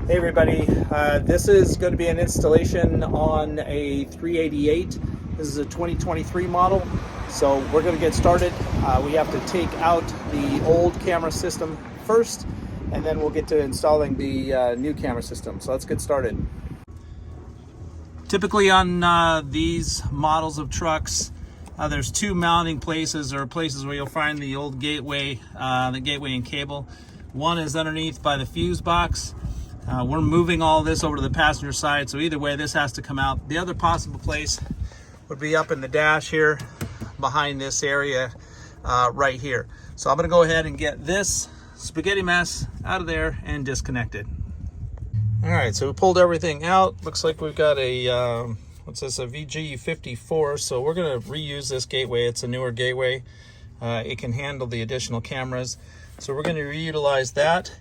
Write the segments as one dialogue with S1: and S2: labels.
S1: Hey everybody, this is going to be an installation on a 388. This is a 2023 model, so we're going to get started. We have to take out the old camera system first, and then we'll get to installing the new camera system. So let's get started. Typically on these models of trucks, there's two mounting places, or places where you'll find the old gateway, and cable. One is underneath by the fuse box. We're moving all this over to the passenger side, so either way this has to come out. The other possible place would be up in the dash here behind this area right here. So I'm going to go ahead and get this spaghetti mess out of there and disconnect it. All right, so we pulled everything out. Looks like we've got a what's this, a VG54, so we're going to reuse this gateway. It's a newer gateway. It can handle the additional cameras, so we're going to reutilize that.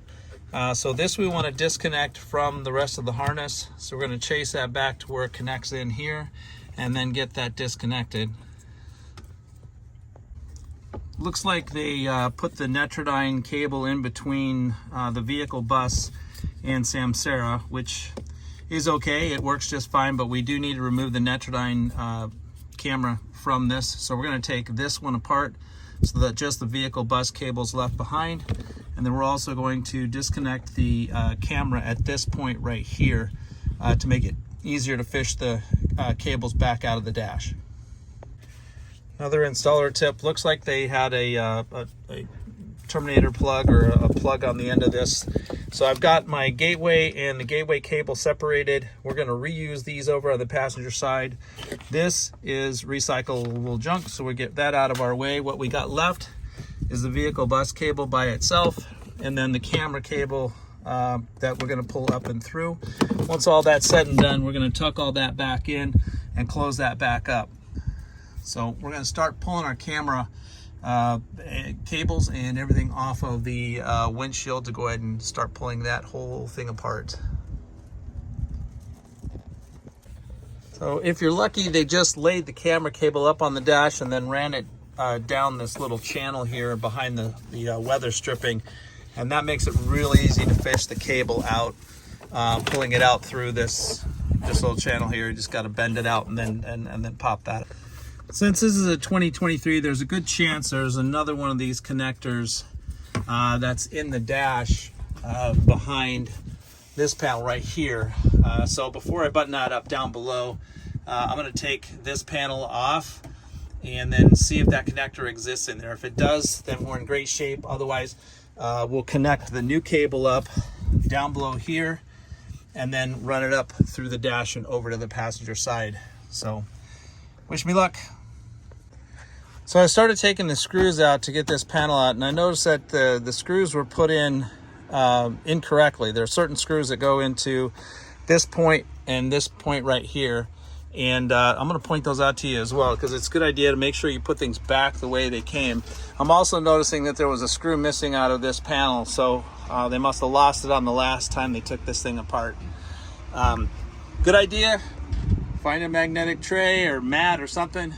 S1: So this we want to disconnect from the rest of the harness. So we're going to chase that back to where it connects in here and then get that disconnected. Looks like they put the Netrodyne cable in between the vehicle bus and Samsara, which is okay. It works just fine, but we do need to remove the Netrodyne camera from this. So we're going to take this one apart so that just the vehicle bus cable is left behind. And then we're also going to disconnect the camera at this point right here to make it easier to fish the cables back out of the dash. Another installer tip, looks like they had a terminator plug or a plug on the end of this. So I've got my gateway and the gateway cable separated. We're going to reuse these over on the passenger side. This is recyclable junk, so we get that out of our way. What we got left is the vehicle bus cable by itself, and then the camera cable that we're going to pull up and through. Once all that's said and done, we're going to tuck all that back in and close that back up. So we're going to start pulling our camera cables and everything off of the windshield to go ahead and start pulling that whole thing apart. So if you're lucky, they just laid the camera cable up on the dash and then ran it down this little channel here behind the weather stripping, and that makes it really easy to fish the cable out. Pulling it out through this little channel here, you just got to bend it out and then pop that. Since this is a 2023, there's a good chance there's another one of these connectors that's in the dash behind this panel right here. So before I button that up down below, I'm going to take this panel off and then see if that connector exists in there. If it does, then we're in great shape. Otherwise, we'll connect the new cable up down below here and then run it up through the dash and over to the passenger side. So wish me luck. So I started taking the screws out to get this panel out, and I noticed that the screws were put in incorrectly. There are certain screws that go into this point and this point right here. And I'm going to point those out to you as well, because it's a good idea to make sure you put things back the way they came. I'm also noticing that there was a screw missing out of this panel, so they must have lost it on the last time they took this thing apart. Good idea. Find a magnetic tray or mat or something.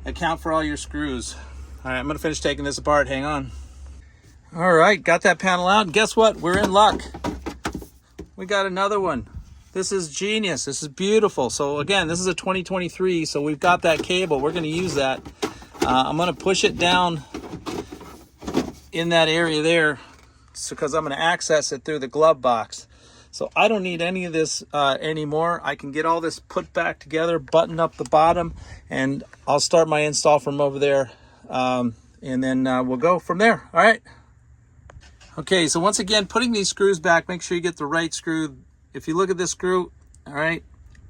S1: Account for all your screws. All right, I'm going to finish taking this apart. Hang on. All right, got that panel out. And guess what? We're in luck. We got another one. This is genius. This is beautiful. So again, this is a 2023, so we've got that cable. We're going to use that. I'm going to push it down in that area there because I'm going to access it through the glove box. So I don't need any of this anymore. I can get all this put back together, button up the bottom, and I'll start my install from over there, and then we'll go from there. All right. Okay, so once again, putting these screws back, make sure you get the right screw. If you look at this screw, all right,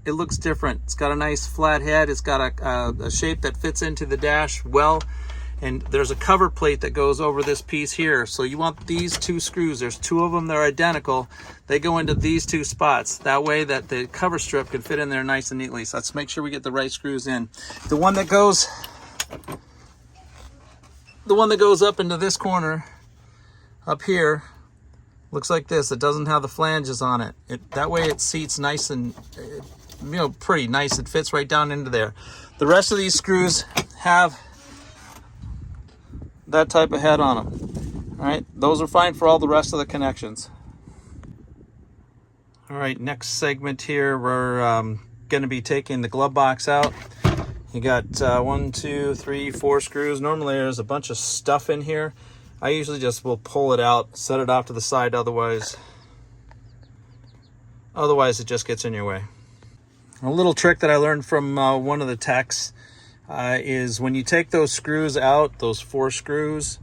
S1: it looks different. It's got a nice flat head. It's got a shape that fits into the dash well. And there's a cover plate that goes over this piece here. So you want these two screws. There's two of them. They're identical. They go into these two spots. That way that the cover strip can fit in there nice and neatly. So let's make sure we get the right screws in. The one that goes up into this corner up here looks like this. It doesn't have the flanges on it. That way it seats nice and pretty nice. It fits right down into there. The rest of these screws have that type of head on them. All right, those are fine for all the rest of the connections. All right, next segment here, we're going to be taking the glove box out. You got 1, 2, 3, 4 screws. Normally there's a bunch of stuff in here. I usually just will pull it out, set it off to the side, otherwise it just gets in your way. A little trick that I learned from one of the techs is when you take those screws out, those 4 screws,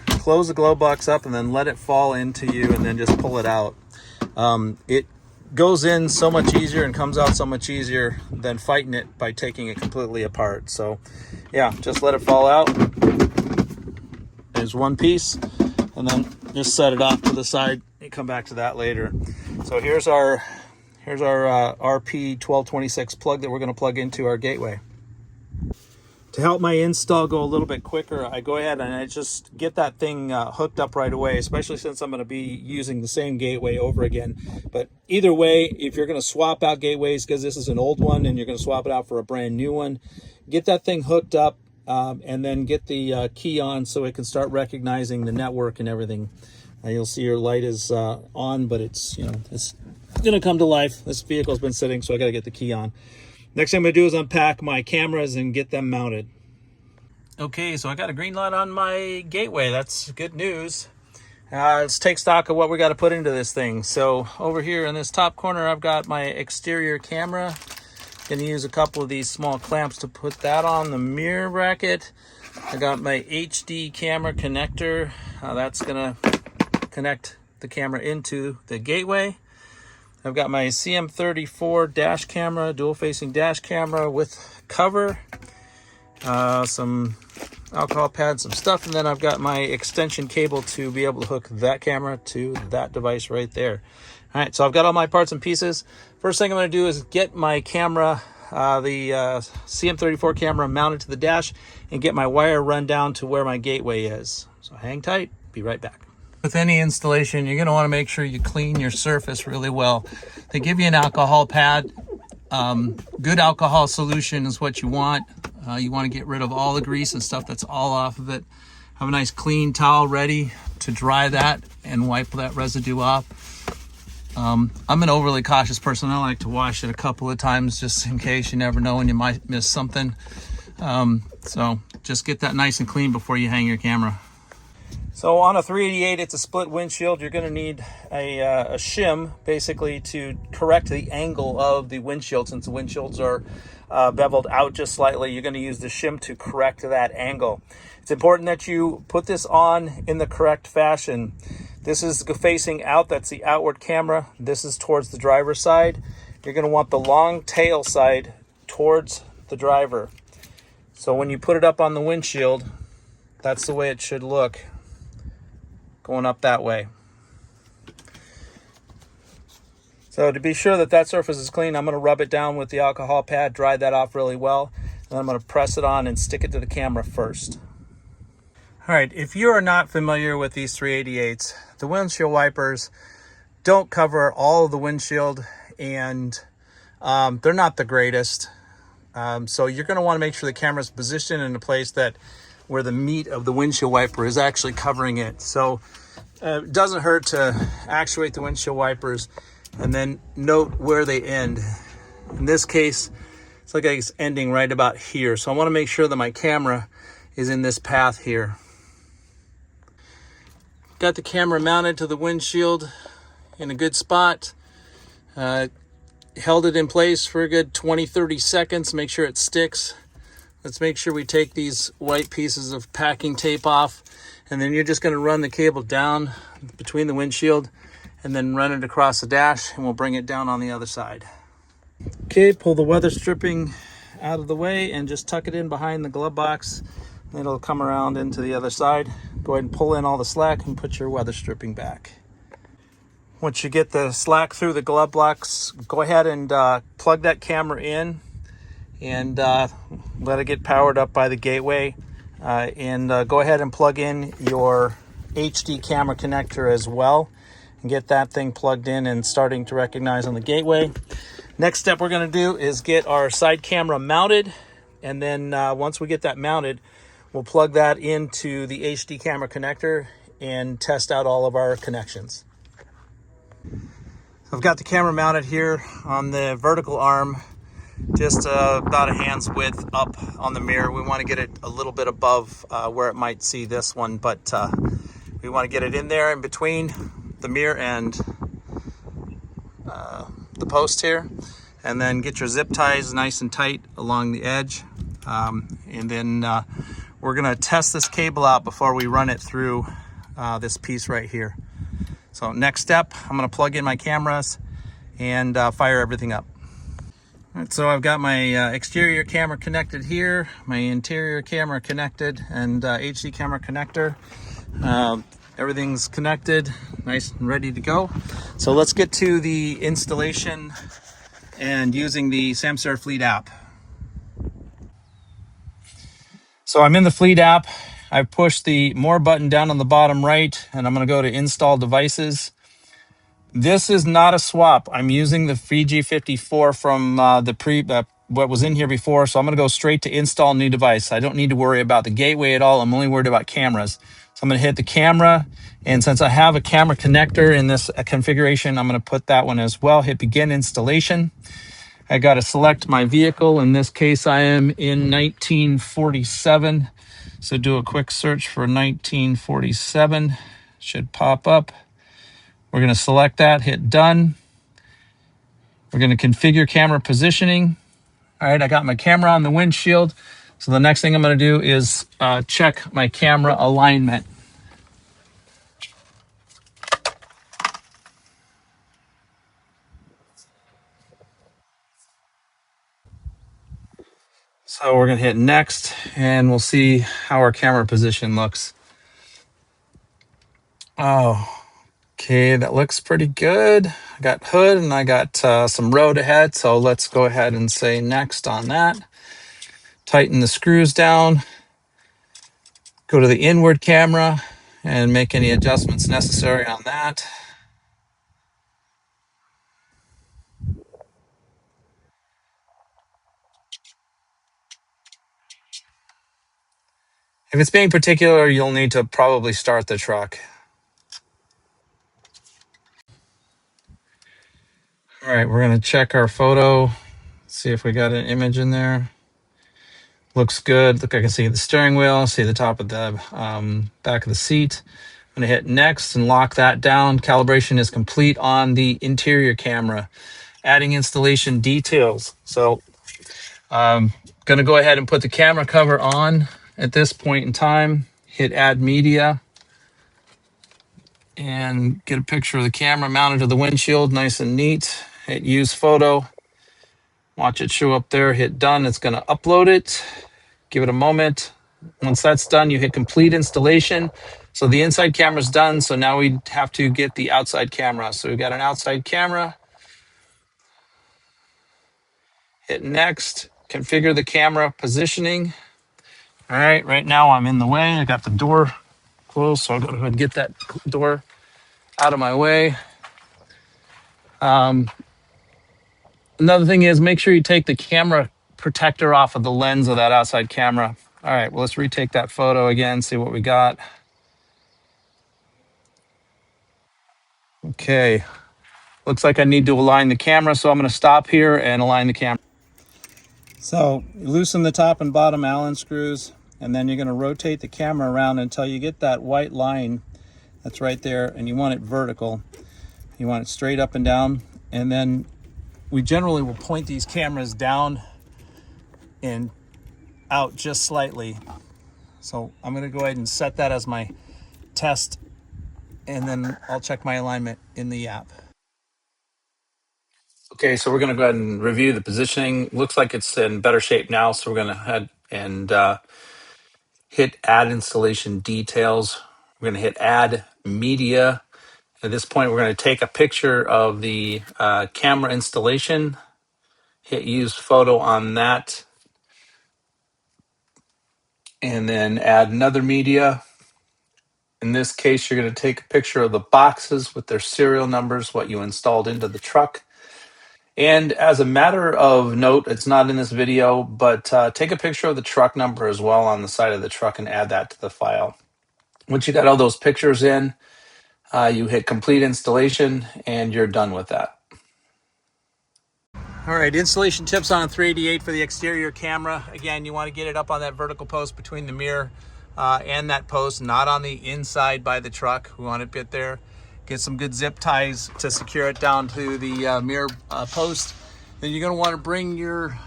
S1: close the glove box up and then let it fall into you and then just pull it out. It goes in so much easier and comes out so much easier than fighting it by taking it completely apart. So yeah, just let it fall out. There's one piece, and then just set it off to the side and come back to that later. So here's our RP1226 plug that we're going to plug into our gateway. To help my install go a little bit quicker, I go ahead and I just get that thing hooked up right away, especially since I'm going to be using the same gateway over again. But either way, if you're going to swap out gateways, because this is an old one and you're going to swap it out for a brand new one, get that thing hooked up and then get the key on so it can start recognizing the network and everything. You'll see your light is on, but it's it's going to come to life. This vehicle's been sitting, so I got to get the key on. Next thing I'm going to do is unpack my cameras and get them mounted. Okay, so I got a green light on my gateway. That's good news. Let's take stock of what we got to put into this thing. So over here in this top corner, I've got my exterior camera. Going to use a couple of these small clamps to put that on the mirror bracket. I got my HD camera connector. That's going to connect the camera into the gateway. I've got my CM34 dash camera, dual facing dash camera with cover, some alcohol pads, some stuff, and then I've got my extension cable to be able to hook that camera to that device right there. All right, so I've got all my parts and pieces. First thing I'm going to do is get my camera, the CM34 camera, mounted to the dash and get my wire run down to where my gateway is. So hang tight, be right back. With any installation, you're going to want to make sure you clean your surface really well. They give you an alcohol pad. Good alcohol solution is what you want. You want to get rid of all the grease and stuff that's all off of it. Have a nice clean towel ready to dry that and wipe that residue off. I'm an overly cautious person. I like to wash it a couple of times just in case. You never know when you might miss something. So just get that nice and clean before you hang your camera. So on a 388, it's a split windshield. You're going to need a shim basically to correct the angle of the windshield. Since the windshields are beveled out just slightly, you're going to use the shim to correct that angle. It's important that you put this on in the correct fashion. This is facing out. That's the outward camera. This is towards the driver's side. You're going to want the long tail side towards the driver. So when you put it up on the windshield, that's the way it should look, going up that way. So to be sure that that surface is clean, I'm going to rub it down with the alcohol pad, dry that off really well, and then I'm going to press it on and stick it to the camera first. All right, if you are not familiar with these 388s, the windshield wipers don't cover all of the windshield, and they're not the greatest. So you're going to want to make sure the camera's positioned in a place that where the meat of the windshield wiper is actually covering it. So it doesn't hurt to actuate the windshield wipers and then note where they end. In this case, it's like it's ending right about here. So I want to make sure that my camera is in this path here. Got the camera mounted to the windshield in a good spot. Held it in place for a good 20-30 seconds. Make sure it sticks. Let's make sure we take these white pieces of packing tape off, and then you're just going to run the cable down between the windshield and then run it across the dash, and we'll bring it down on the other side. Okay, pull the weather stripping out of the way and just tuck it in behind the glove box. It'll come around into the other side. Go ahead and pull in all the slack and put your weather stripping back. Once you get the slack through the glove box, go ahead and plug that camera in and let it get powered up by the gateway. And go ahead and plug in your HD camera connector as well and get that thing plugged in and starting to recognize on the gateway. Next step we're going to do is get our side camera mounted, and then once we get that mounted, we'll plug that into the HD camera connector and test out all of our connections. I've got the camera mounted here on the vertical arm, just about a hand's width up on the mirror. We want to get it a little bit above where it might see this one, but we want to get it in there in between the mirror and the post here, and then get your zip ties nice and tight along the edge. And then we're going to test this cable out before we run it through this piece right here. So next step, I'm going to plug in my cameras and fire everything up. All right, so I've got my exterior camera connected here, my interior camera connected, and HD camera connector. Everything's connected, nice and ready to go. So let's get to the installation and using the Samsara Fleet app. So I'm in the Fleet app. I've pushed the More button down on the bottom right, and I'm going to go to Install Devices. This is not a swap. I'm using the VG54 from what was in here before, so I'm going to go straight to Install New Device. I don't need to worry about the gateway at all. I'm only worried about cameras. So I'm going to hit the camera, and since I have a camera connector in this configuration, I'm going to put that one as well. Hit Begin Installation. I got to select my vehicle. In this case, I am in 1947. So do a quick search for 1947. Should pop up. We're going to select that, hit Done. We're going to configure camera positioning. All right, I got my camera on the windshield. So the next thing I'm going to do is check my camera alignment. So we're going to hit Next, and we'll see how our camera position looks. Oh, okay, that looks pretty good. I got hood and I got some road ahead, so let's go ahead and say Next on that. Tighten the screws down. Go to the inward camera and make any adjustments necessary on that. If it's being particular, you'll need to probably start the truck. All right, we're going to check our photo, see if we got an image in there. Looks good. Look, I can see the steering wheel, see the top of the back of the seat. I'm going to hit Next and lock that down. Calibration is complete on the interior camera. Adding installation details. So I'm going to go ahead and put the camera cover on at this point in time. Hit Add Media and get a picture of the camera mounted to the windshield, nice and neat. Hit Use Photo. Watch it show up there. Hit Done. It's going to upload it. Give it a moment. Once that's done, you hit Complete Installation. So the inside camera is done. So now we have to get the outside camera. So we've got an outside camera. Hit Next. Configure the camera positioning. All right, right now I'm in the way. I got the door closed, so I'll go ahead and get that door out of my way. Another thing is make sure you take the camera protector off of the lens of that outside camera. All right, well, let's retake that photo again, see what we got. Okay, looks like I need to align the camera, so I'm going to stop here and align the camera. So loosen the top and bottom Allen screws, and then you're going to rotate the camera around until you get that white line that's right there, and you want it vertical. You want it straight up and down, and then we generally will point these cameras down and out just slightly. So I'm going to go ahead and set that as my test, and then I'll check my alignment in the app. Okay, so we're going to go ahead and review the positioning. Looks like it's in better shape now, so we're going to head and hit Add Installation Details. We're going to hit Add Media. At this point, we're going to take a picture of the camera installation. Hit Use Photo on that. And then add another media. In this case, you're going to take a picture of the boxes with their serial numbers, what you installed into the truck. And as a matter of note, it's not in this video, but take a picture of the truck number as well on the side of the truck and add that to the file. Once you got all those pictures in, you hit Complete Installation and you're done with that. All right, installation tips on a 388 for the exterior camera. Again, you want to get it up on that vertical post between the mirror and that post, not on the inside by the truck. We want it bit there. Get some good zip ties to secure it down to the mirror post. Then you're going to want to bring your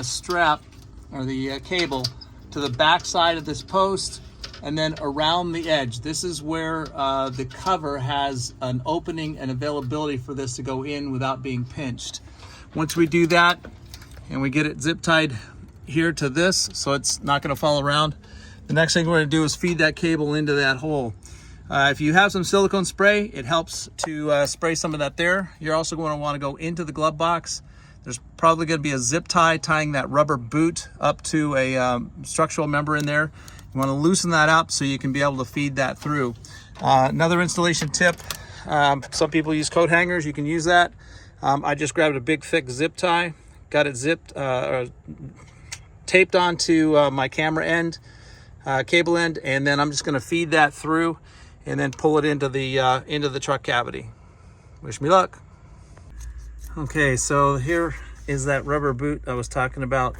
S1: strap or the cable to the back side of this post and then around the edge. This is where the cover has an opening and availability for this to go in without being pinched. Once we do that and we get it zip tied here to this so it's not going to fall around, the next thing we're going to do is feed that cable into that hole. If you have some silicone spray, it helps to spray some of that there. You're also going to want to go into the glove box. There's probably going to be a zip tie tying that rubber boot up to a structural member in there. You want to loosen that up so you can be able to feed that through. Another installation tip, some people use coat hangers. You can use that. I just grabbed a big thick zip tie, got it zipped or taped onto my camera end, cable end, and then I'm just going to feed that through and then pull it into the truck cavity. Wish me luck. Okay, so here is that rubber boot I was talking about.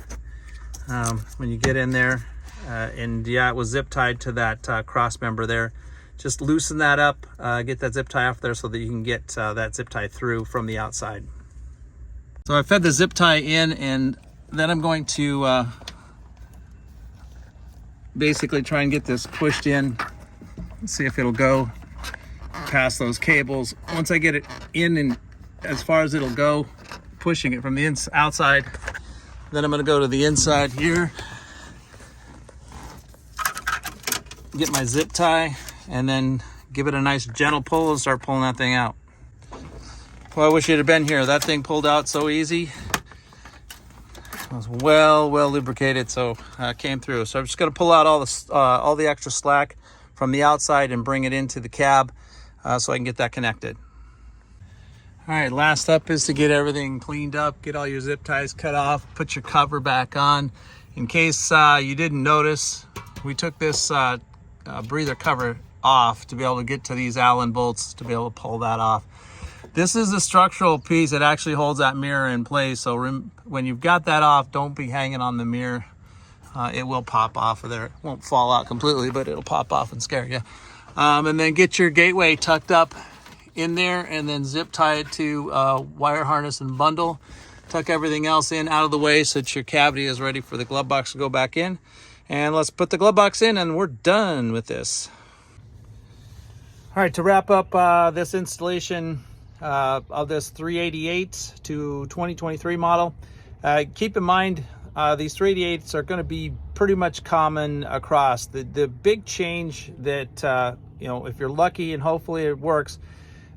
S1: When you get in there, and yeah, it was zip tied to that cross member there. Just loosen that up, get that zip tie off there so that you can get that zip tie through from the outside. So I fed the zip tie in, and then I'm going to basically try and get this pushed in. Let's see if it'll go past those cables. Once I get it in and as far as it'll go, pushing it from the outside, then I'm going to go to the inside here, get my zip tie, and then give it a nice gentle pull and start pulling that thing out. Well, I wish you'd have been here. That thing pulled out so easy. It was well lubricated, so came through. So I'm just going to pull out all the extra slack from the outside and bring it into the cab so I can get that connected. All right, last up is to get everything cleaned up, get all your zip ties cut off, put your cover back on. In case you didn't notice, we took this breather cover off to be able to get to these Allen bolts to be able to pull that off. This is the structural piece that actually holds that mirror in place. So when you've got that off, don't be hanging on the mirror. It will pop off of there. It won't fall out completely, but it'll pop off and scare you. And then get your gateway tucked up in there and then zip tie it to wire harness and bundle. Tuck everything else in out of the way so that your cavity is ready for the glove box to go back in. And let's put the glove box in and we're done with this. All right, to wrap up this installation of this 388 to 2023 model, keep in mind these 388s are going to be pretty much common across. The big change that, if you're lucky and hopefully it works,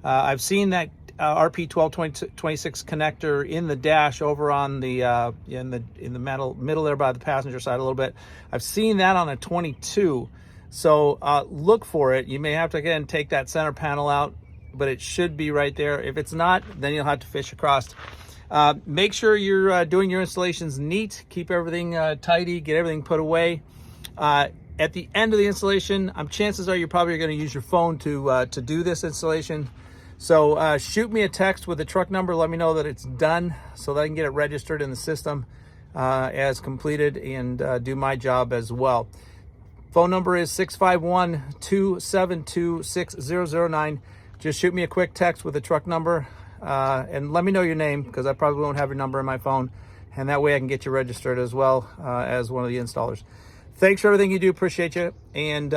S1: I've seen that RP1226 connector in the dash over on the in the middle there by the passenger side a little bit. I've seen that on a 22, so look for it. You may have to again take that center panel out, but it should be right there. If it's not, then you'll have to fish across. Make sure you're doing your installations neat. Keep everything tidy. Get everything put away. At the end of the installation, chances are you're probably going to use your phone to do this installation. So shoot me a text with the truck number. Let me know that it's done so that I can get it registered in the system as completed and do my job as well. Phone number is 651-272-6009. Just shoot me a quick text with the truck number and let me know your name because I probably won't have your number in my phone. And that way I can get you registered as well as one of the installers. Thanks for everything you do. Appreciate you. And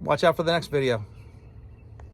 S1: watch out for the next video.